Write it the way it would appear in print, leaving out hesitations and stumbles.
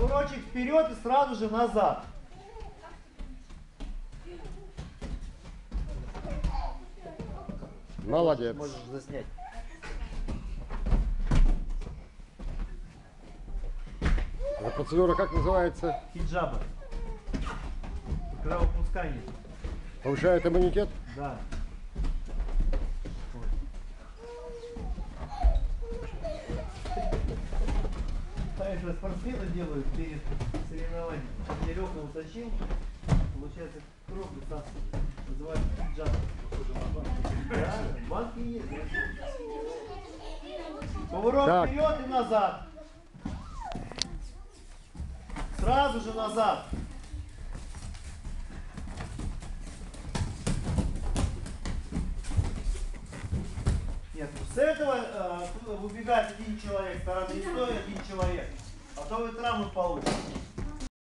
Поворотчик вперед и сразу же назад. Молодец. Можешь заснять. Эта процедура как называется? Хиджаба. Кровопускание. Повышает иммунитет? Да. А это спортсмены делают перед соревнованием. Веревку утащил, получается кровь высасывает. Называется хиджаба. Да, банки есть. Поворот Так. вперед и назад. Сразу же назад. Нет, с этого выбегает один человек, стороны стой, один человек. А то вы травму получите.